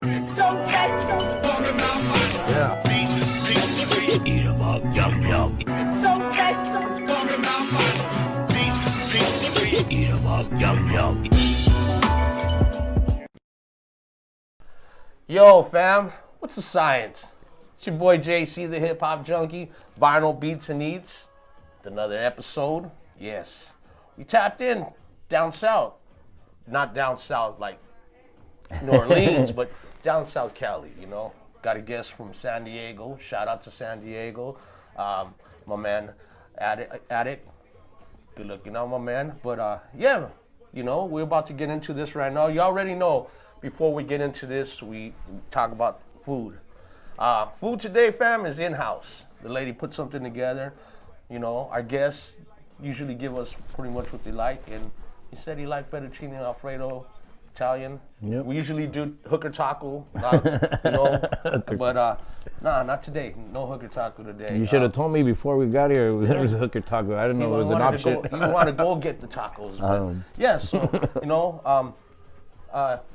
Yeah. Eat 'em up, yum yum. Eat 'em up, yum yum. Yo, fam, what's the science? It's your boy JC, the hip hop junkie, vinyl beats and eats. Another episode. Yes, we tapped in down south, not down south like New Orleans, but down south Cali. You know, got a guest from San Diego. Shout out to San Diego, my man, Addict. Good looking out, my man. But yeah, you know, we're about to get into this right now. You already know. Before we get into this, we talk about food. Food today, fam, is in-house. The lady put something together. You know, our guests usually give us pretty much what they like, and he said he liked fettuccine Alfredo, Italian. Yep. We usually do hooker taco, you know, but nah, not today. No hooker taco today. You should have told me before we got here there was a hooker taco. I didn't know it was an option. You want to go get the tacos, but yeah. So you know,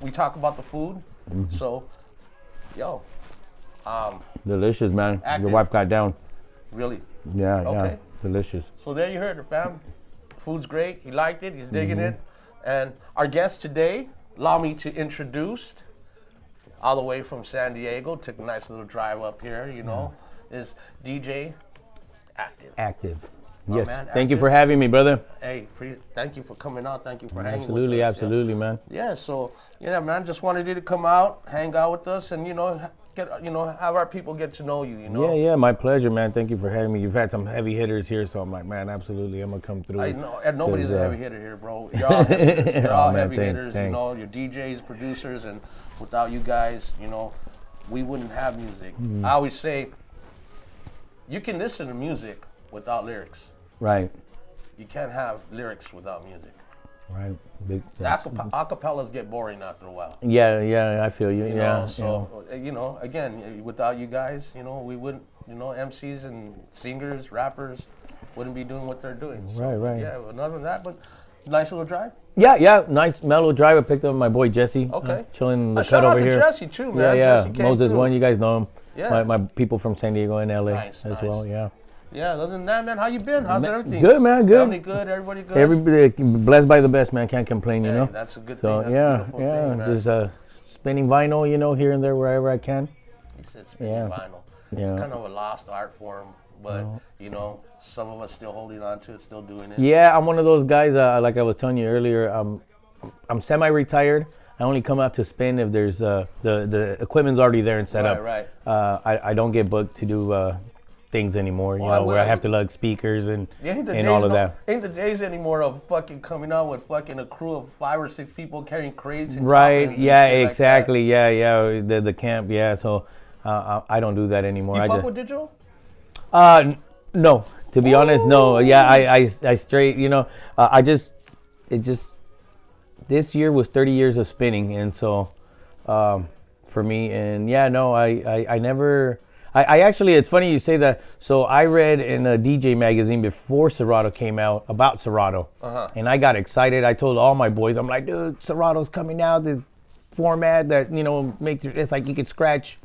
we talk about the food. Mm-hmm. So, yo, delicious, man. Active. Your wife got down. Really? Yeah, okay. Yeah, delicious. So there you heard it, fam. Food's great. He liked it. He's digging it. And our guest today, allow me to introduce, all the way from San Diego, took a nice little drive up here, you know, is DJ Active. Active. Oh, yes. Man, Thank you for having me, brother. Hey, thank you for coming out. Thank you for hanging Absolutely, with us. absolutely, Yeah. man. Yeah, so, yeah, man, just wanted you to come out, hang out with us, and, you know, have our people get to know you, you know? Yeah, my pleasure, man. Thank you for having me. You've had some heavy hitters here, so I'm like, man, absolutely, I'm going to come through. I know, and nobody's a heavy hitter here, bro. You're all heavy hitters. You're all heavy hitters, you know, you're DJs, producers, and without you guys, you know, we wouldn't have music. I always say, you can listen to music without lyrics. Right. You can't have lyrics without music. Right. Acapellas get boring after a while. Yeah, I feel you. You yeah. know, so, you know, again, without you guys, you know, we wouldn't, you know, MCs and singers, rappers wouldn't be doing what they're doing. So, right. Yeah, other than that, but nice little drive. Yeah, nice mellow drive. I picked up my boy Jesse. Okay. Chilling in the Shout cut out over to here. Jesse too, man. Yeah. Jesse came Moses through. One, you guys know him. Yeah. My people from San Diego and LA Nice. well. Yeah. Yeah, other than that, man, how you been? How's everything? Good, man. Good. Family good. Everybody good. Everybody blessed by the best, man. Can't complain, you know. That's a good So thing. That's a yeah. thing, man. Just spinning vinyl, you know, here and there wherever I can. He said spinning vinyl. Yeah. It's kind of a lost art form, but you know, some of us still holding on to it, still doing it. Yeah, I'm one of those guys. Like I was telling you earlier, I'm semi-retired. I only come out to spin if there's the equipment's already there and set up. Right. I don't get booked to do things anymore, you know, where I have to lug speakers and all of that. Ain't the days anymore of fucking coming out with fucking a crew of 5 or 6 people carrying crates and right. Yeah, exactly. Like Yeah. The camp. Yeah. So I don't do that anymore. You fuck with digital? No. To be honest, no. Yeah, I straight. You know, this year was 30 years of spinning, and so for me, and yeah, no, I never. I actually, it's funny you say that. So I read in a DJ magazine before Serato came out about Serato, and I got excited. I told all my boys, I'm like, dude, Serato's coming out. This format that, you know, makes it's like you could scratch,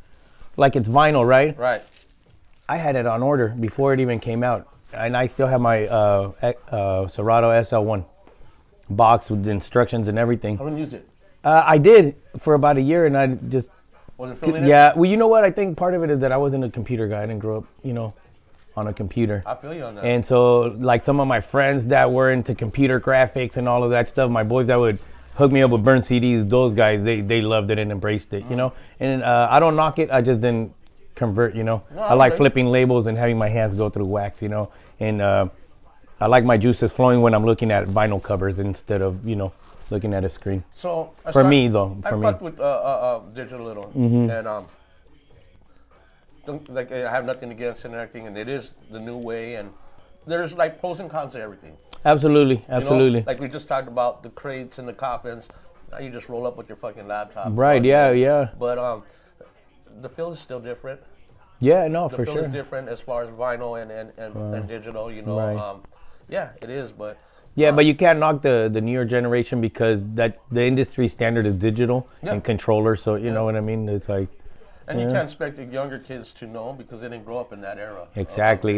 like it's vinyl, right? Right. I had it on order before it even came out, and I still have my Serato SL1 box with instructions and everything. I haven't used it. I did for about a year, and I just. Was it filming it? Yeah, well, you know what? I think part of it is that I wasn't a computer guy. I didn't grow up, you know, on a computer. I feel you on that. And so, like, some of my friends that were into computer graphics and all of that stuff, my boys that would hook me up with burn CDs, those guys, they loved it and embraced it, you know? And I don't knock it. I just didn't convert, you know? I like flipping labels and having my hands go through wax, you know? And I like my juices flowing when I'm looking at vinyl covers instead of, you know, looking at a screen. So I fucked with digital a little, and like I have nothing against it and everything, and it is the new way, and there's like pros and cons to everything. Absolutely. You know, like we just talked about the crates and the coffins. Now you just roll up with your fucking laptop. Right? Yeah. But the feel is still different. Yeah, no, for The feel sure. is different as far as vinyl and digital. You know, Right. yeah, it is, but. Yeah, but you can't knock the newer generation because that the industry standard is digital and controller. So you know what I mean. It's like, and you can't expect the younger kids to know because they didn't grow up in that era. Exactly.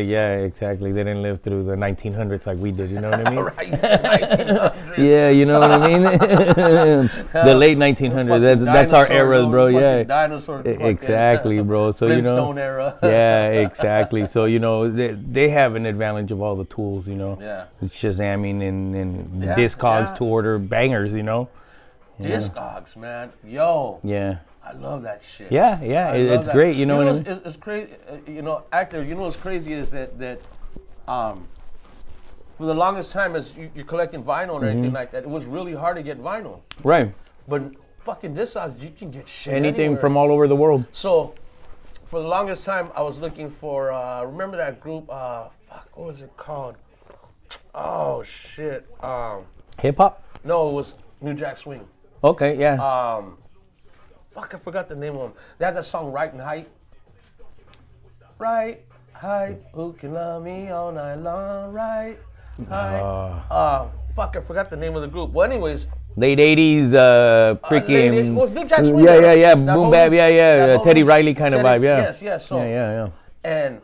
Yeah, exactly. They didn't live through the 1900s like we did. You know what I mean? Right, 1900s. Yeah, you know what I mean. The late 1900s. That's our era, bro. Yeah. Dinosaur. Exactly, bro. So you know. Flintstone era. Yeah, exactly. So you know they have an advantage of all the tools. You know. Yeah. Shazamming and Discogs to order bangers. You know. Discogs, man. Yo. Yeah. I love that shit. Yeah, it's great. You know what I mean? It's crazy. Active. You know what's crazy is that for the longest time, as you're collecting vinyl and everything like that, it was really hard to get vinyl. Right. But fucking Discogs, you can get shit anything anywhere. from all over the world. So, for the longest time, I was looking for. Remember that group? What was it called? Oh shit. Hip hop? No, it was New Jack Swing. Okay, yeah. I forgot the name of them. They had that song Right and Height. Right, height, who can love me all night long? Right, height. I forgot the name of the group. Well, anyways. Late 80s, freaking. It was New Jack Swing. Yeah. Boom bap, yeah. Teddy Riley kind of vibe, yeah. Yes. So, yeah. And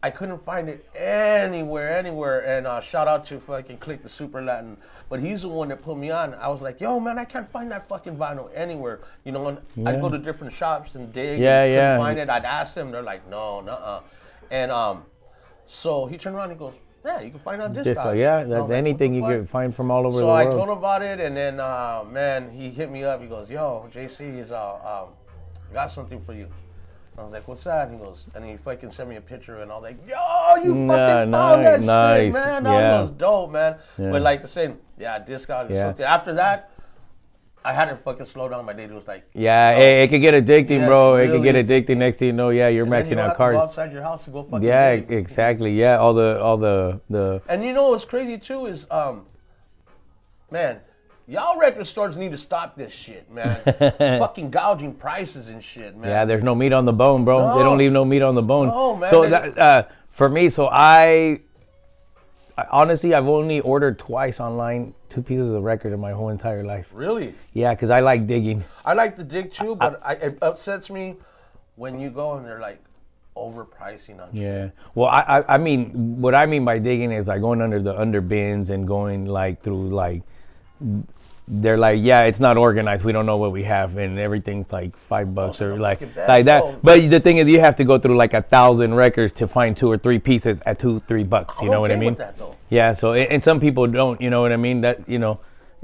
I couldn't find it anywhere. And shout out to fucking Click the Super Latin. But he's the one that put me on. I was like, yo, man, I can't find that fucking vinyl anywhere. You know, and I'd go to different shops and dig. And couldn't find it. I'd ask them. They're like, no, nuh-uh. And so he turned around and he goes, yeah, you can find it on Discogs. Yeah, that's anything you can find from all over the world. So I told him about it, and then, man, he hit me up. He goes, yo, JC is got something for you. I was like, what's that? And he goes, and he fucking sent me a picture, and I was like, yo, you fucking found that shit, man. That was dope, man. But like I said, Discogs is something. After that, I had to fucking slow down. My daddy was like, it could get addicting, bro. It could get addicting. Next thing you know, you're maxing out cards. Go outside your house and go fucking dig. Exactly. Yeah, all the. And you know what's crazy too is, man, y'all record stores need to stop this shit, man. Fucking gouging prices and shit, man. Yeah, there's no meat on the bone, bro. No. They don't leave no meat on the bone. No, man. So for me, I honestly, I've only ordered twice online 2 pieces of record in my whole entire life. Really? Yeah, because I like digging. I like to dig too, but it upsets me when you go and they're like overpricing on shit. Yeah. Well, I mean, what I mean by digging is like going under the under bins and going like through like, they're like, it's not organized. We don't know what we have, and everything's like $5 or like that. Though. But the thing is, you have to go through like 1,000 records to find 2 or 3 pieces at $2-3. You know what I mean? With that, though. Yeah. So and some people don't. You know what I mean? That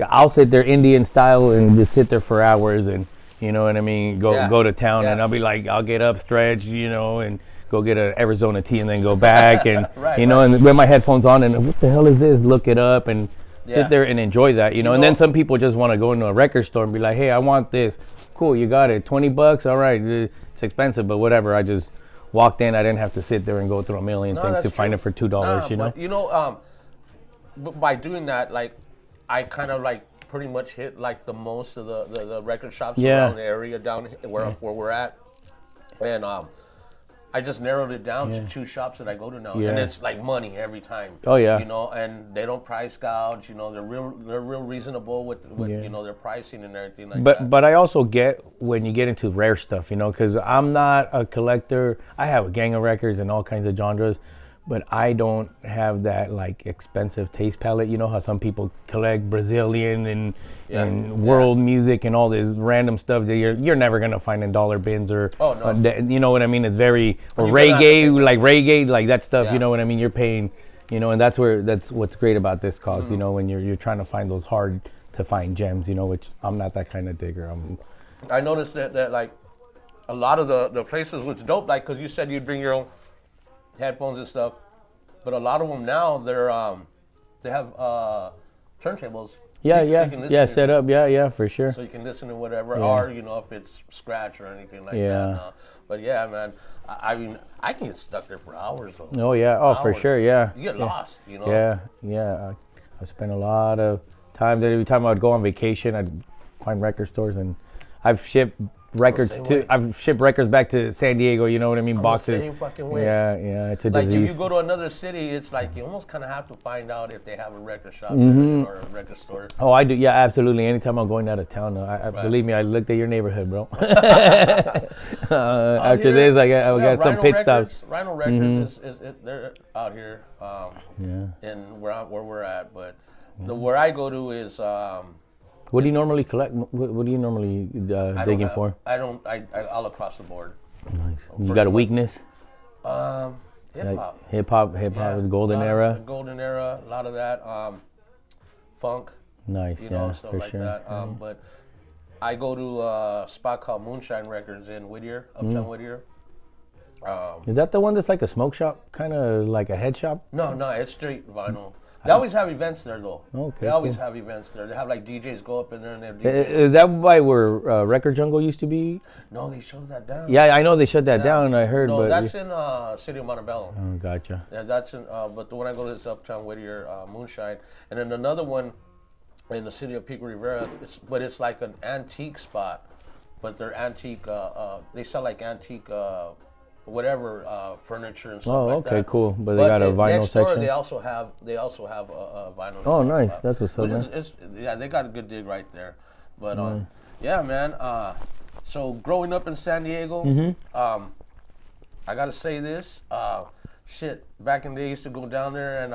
I'll sit there Indian style and just sit there for hours, and you know what I mean. Go to town, and I'll be like, I'll get up, stretch, and go get an Arizona tea, and then go back, and and with my headphones on, and what the hell is this? Look it up and. Sit there and enjoy that, and then some people just want to go into a record store and be like, hey, I want this. Cool, you got it. $20? All right. It's expensive, but whatever. I just walked in. I didn't have to sit there and go through a million things to find it for $2, But by doing that, like, I kind of like pretty much hit like the most of the record shops around the area down where we're at. And I just narrowed it down to 2 shops that I go to now, and it's like money every time. Oh yeah, and they don't price gouge. They're real reasonable with their pricing and everything like that. But I also get when you get into rare stuff, because I'm not a collector. I have a gang of records and all kinds of genres, but I don't have that like expensive taste palette. You know how some people collect Brazilian and world music and all this random stuff that you're never gonna find in dollar bins or you know what I mean. It's very reggae like that stuff. You know what I mean. You're paying, and that's what's great about Discogs. When you're trying to find those hard to find gems. Which I'm not that kind of digger. I noticed that like a lot of the places was dope. Like because you said you'd bring your own headphones and stuff, but a lot of them now they have turntables. Set up, for sure. So you can listen to whatever, or if it's scratch or anything like that. But man, I mean, I can get stuck there for hours though. Oh yeah, hours. For sure, yeah. You get lost, Yeah. I spent a lot of time. Every time I would go on vacation, I'd find record stores, and I've shipped records I've shipped records back to San Diego. You know what I mean? Boxes. The same fucking way. Yeah, it's a like disease. if you go to another city, it's like you almost kind of have to find out if they have a record shop or a record store. Oh, I do. Yeah, absolutely. Anytime I'm going out of town, believe me, I looked at your neighborhood, bro. After this, I got some pit stops. Rhino Records they're out here, in where we're at. But where I go to is. What do you normally collect? What do you normally digging for? I all across the board. Nice. You got a weakness? Hip hop. Hip hop, golden era. The golden era, a lot of that. Funk. Nice. Stuff like that. But I go to a spot called Moonshine Records in Whittier, Uptown Whittier. Is that the one that's like a smoke shop, kind of like a head shop? No, it's straight vinyl. They always have events there, though. Okay. They always have events there. They have like DJs go up in there and they have DJs. Is that by where Record Jungle used to be? No, they shut that down. Yeah, I know they shut that down. I heard. No, but that's in City of Montebello. Oh, gotcha. Yeah, that's in. But the one I go to is Uptown Whittier, Moonshine, and then another one in the city of Pico Rivera. It's like an antique spot, but they're antique. They sell like antique. Furniture and stuff like that. Okay, cool. But they got a vinyl next door, section. They also have a vinyl. Oh, nice. That's what's up, man. They got a good dig right there. But yeah, man. So growing up in San Diego, I gotta say this. Back in the day, I used to go down there and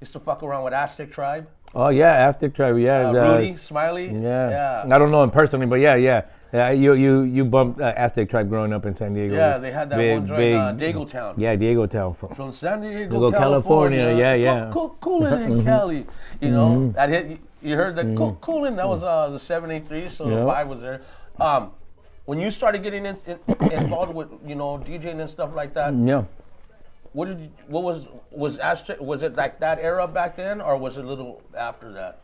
used to fuck around with Aztec Tribe. Oh yeah, Aztec Tribe. Yeah, Rudy, Smiley. Yeah. I don't know him personally, but yeah. Yeah, you bumped Aztec Tribe growing up in San Diego. Yeah, they had that one joint, Diego Town. Yeah, Diego Town. From San Diego, California. Yeah. Cooling in Cali. You know, that hit. You heard that cooling? That was the 783, so the vibe was there. When you started getting involved with DJing and stuff like that. Yeah. What was Aztec? Was it like that era back then, or was it a little after that?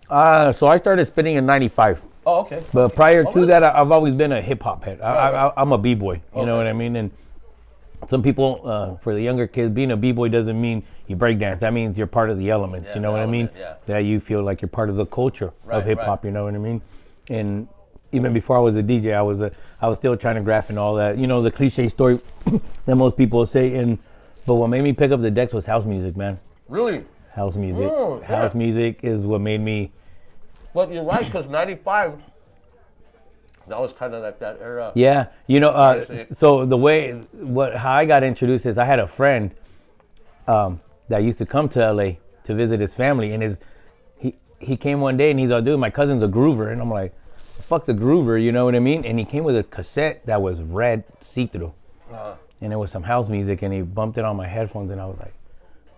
So I started spinning in '95. Oh, okay. But prior to that, I've always been a hip hop head. I'm a b-boy. You know what I mean? And some people, for the younger kids, being a b-boy doesn't mean you break dance. That means you're part of the elements. You know what I mean? Yeah. That you feel like you're part of the culture of hip hop. You know what I mean? And even before I was a DJ, I was still trying to graph and all that. The cliche story that most people say. But what made me pick up the decks was house music, man. Really? House music. Oh, yeah. House music is what made me. But you're right, because '95, that was kind of like that era. Yeah, so how I got introduced is I had a friend that used to come to LA to visit his family, and he came one day and he's all, dude, my cousin's a groover, and I'm like, the fuck's a groover? You know what I mean? And he came with a cassette that was red see-through, and it was some house music, and he bumped it on my headphones, and I was like,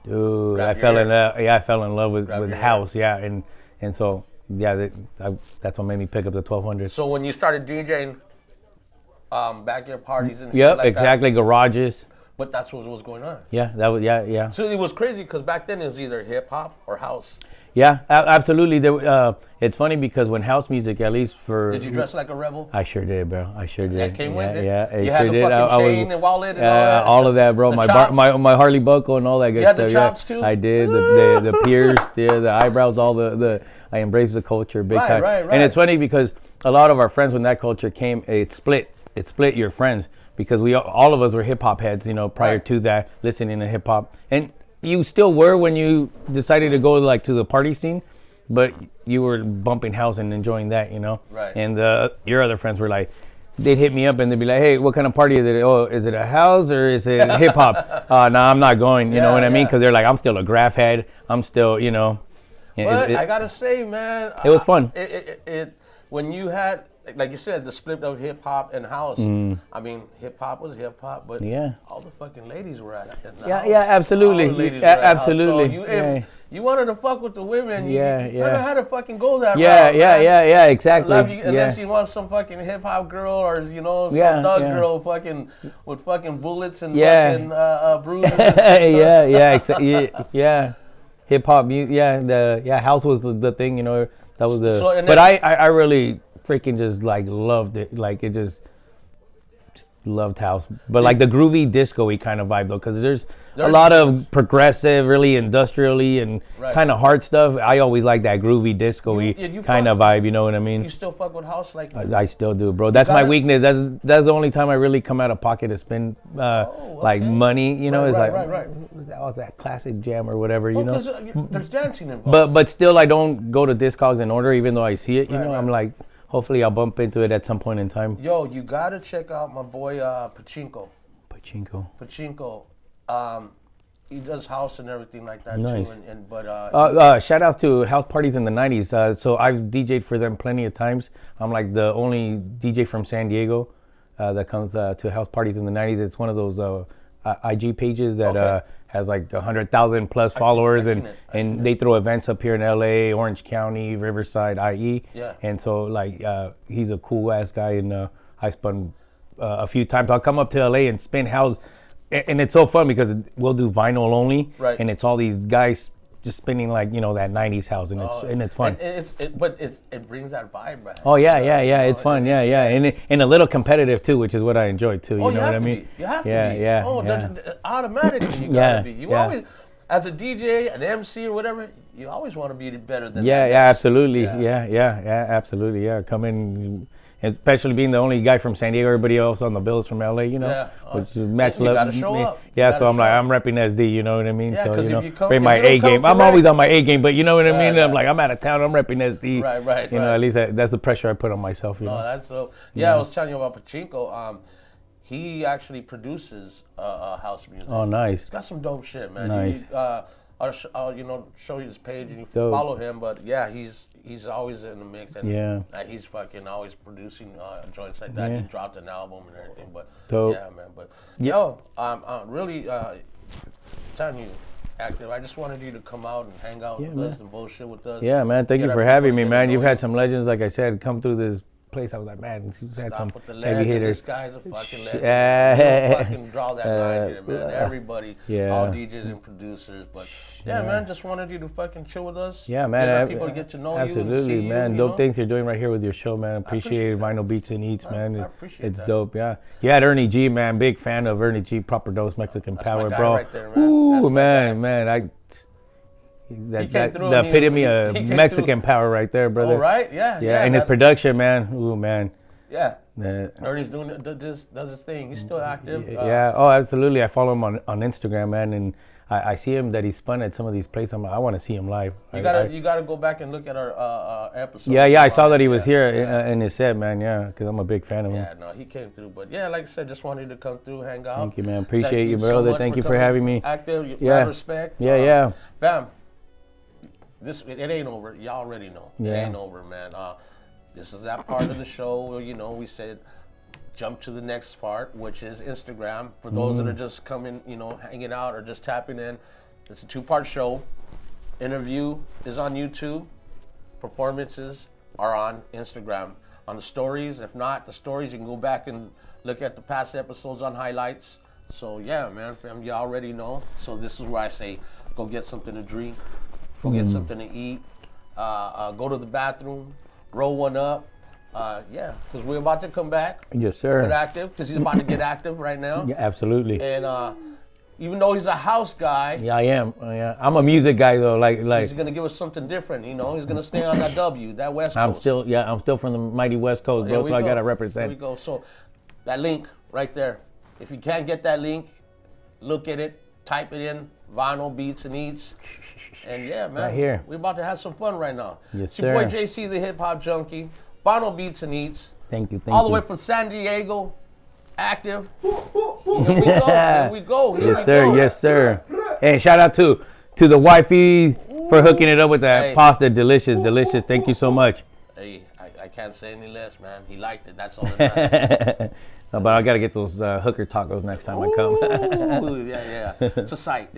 dude, I fell in love with house, and so. Yeah, that's what made me pick up the 1200. So when you started DJing, backyard parties and shit like exactly, garages. But that's what was going on. Yeah, that was yeah. So it was crazy because back then it was either hip hop or house. Yeah, absolutely. It's funny because when house music, at least for... Did you dress like a rebel? I sure did, bro. I sure did. That came with it? Yeah, you had the fucking chain and wallet and all that? All of that, bro. My Harley buckle and all that good stuff. You had the chops too? I did. The pierced, the eyebrows, all the... I embraced the culture big time. Right. And it's funny because a lot of our friends, when that culture came, it split your friends because all of us were hip hop heads, prior to that, listening to hip hop. And you still were when you decided to go to the party scene, but you were bumping house and enjoying that, Right. And your other friends were like, they'd hit me up and they'd be like, hey, what kind of party is it? Oh, is it a house or is it hip hop? Nah, I'm not going. You know what I mean? Because they're like, I'm still a graph head. I'm still, But I gotta say, man, it was fun. When you had, like you said, the split of hip hop and house. I mean, hip hop was hip hop, but all the fucking ladies were at it. Yeah, absolutely. All the ladies were at absolutely. So if you wanted to fuck with the women, you kind of had to fucking go that route. Yeah, exactly. Unless you want some fucking hip hop girl or some thug girl fucking with fucking bullets and fucking bruises. And stuff. Yeah. Hip hop, house was the thing, that was the. So, but I really freaking just loved it, it just loved house, but the groovy disco-y kind of vibe though, because there's a lot of progressive, really industrially and kind of hard stuff. I always like that groovy, disco-y kind of vibe. You know what I mean? You still fuck with house like I still do, bro. That's my weakness. That's the only time I really come out of pocket to spend like money. You know, it's like that classic jam or whatever. You know, there's dancing involved. But still, I don't go to Discogs in order, even though I see it. You know, I'm like, hopefully, I'll bump into it at some point in time. Yo, you gotta check out my boy Pachinko. Pachinko. He does house and everything like that too. But shout out to house parties in the 90s. So I've DJed for them plenty of times. I'm like the only DJ from San Diego that comes to house parties in the 90s. It's one of those IG pages that has like 100,000 plus followers, and they throw events up here in LA, Orange County, Riverside, IE. Yeah. And so like he's a cool ass guy, and I spun a few times. I'll come up to LA and spin house. And it's so fun because we'll do vinyl only, and it's all these guys just spinning like, you know, that 90s house, and it's fun. But it brings that vibe back. Oh yeah, it's fun, and a little competitive too, which is what I enjoy too. You know what I mean? You have to be. Yeah. Automatically you gotta be. You always, as a DJ, an MC or whatever, you always want to be better than that. Absolutely. Absolutely. Come in. Especially being the only guy from San Diego, everybody else on the bill is from LA, you know, which match level. You gotta show up. So I'm like, I'm repping SD, you know what I mean? Yeah, so, you know, if you come, bring my A game. I'm always on my A game, but you know what I mean? I'm like, I'm out of town, I'm repping SD. Right. You know, at least that's the pressure I put on myself, you know? That's so. Yeah, I was telling you about Pachinko. He actually produces house music. Oh, nice. He's got some dope shit, man. Nice. I'll show you his page and you follow him. But yeah, he's always in the mix, and he's fucking always producing joints like that. He dropped an album and everything. But yeah, man. But yo, I'm really telling you, Active. I just wanted you to come out and hang out with us and bullshit with us. Yeah, man. Thank you for having me, man. You've had some legends, like I said, come through this place. I was like, man, you've had some heavy hitters. This guy's a fucking legend. Don't fucking draw that line here, man. Everybody, all DJs and producers. But man, just wanted you to fucking chill with us. Yeah, man. People to get to know absolutely, you. Man. Dope things you're doing right here with your show, man. Appreciate it. Vinyl Beats and Eats, man. I appreciate it's dope, yeah. You had Ernie G, man. Big fan of Ernie G, Proper Dose, Mexican That's Power, my guy bro. Right there, man. Ooh, man. The epitome of Mexican power right there, brother. Oh, right? Yeah. And his production, man. Ooh, man. Yeah. Ernie's does his thing. He's still active. Oh, absolutely. I follow him on Instagram, man, and I see him that he spun at some of these places. I'm like, I want to see him live. You gotta go back and look at our episode. Yeah, I saw that he was here in his set, man. Yeah, because I'm a big fan of him. Yeah, no, he came through. But yeah, like I said, just wanted to come through, hang out. Thank you, man. Appreciate you, brother. Thank you for having me. Active, respect. Yeah. Fam, it ain't over. Y'all already know. It ain't over, man. This is that part of the show where, you know, we said jump to the next part, which is Instagram. For those that are just coming, you know, hanging out or just tapping in, it's a 2-part show. Interview is on YouTube. Performances are on Instagram. On the stories, if not the stories, you can go back and look at the past episodes on highlights. So yeah, man, fam, you already know. So this is where I say, go get something to drink, go get something to eat, go to the bathroom, roll one up. Because we're about to come back. Yes, sir. Get active, because he's about to get active right now. Yeah, absolutely. And even though he's a house guy. Yeah, I am. I'm a music guy, though. Like he's going to give us something different, you know. He's going to stay on that that West Coast. I'm still from the mighty West Coast, bro, so I got to represent. There we go. So that link right there. If you can't get that link, look at it, type it in, Vinyl Beats and Eats. And yeah, man, right here. We're about to have some fun right now. Yes, it's your boy JC, the Hip Hop Junkie. Vinyl Beats and Eats. Thank you. All the way from San Diego, Active. Here we go. Yes, sir. Hey, shout out to the wifey for hooking it up with that pasta. Delicious. Thank you so much. Hey, I can't say any less, man. He liked it. That's all that matters. But I gotta get those hooker tacos next time I come. Yeah. It's a sight.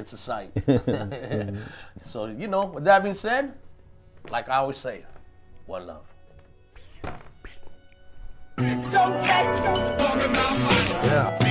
So, you know, with that being said, like I always say, one love. Yeah.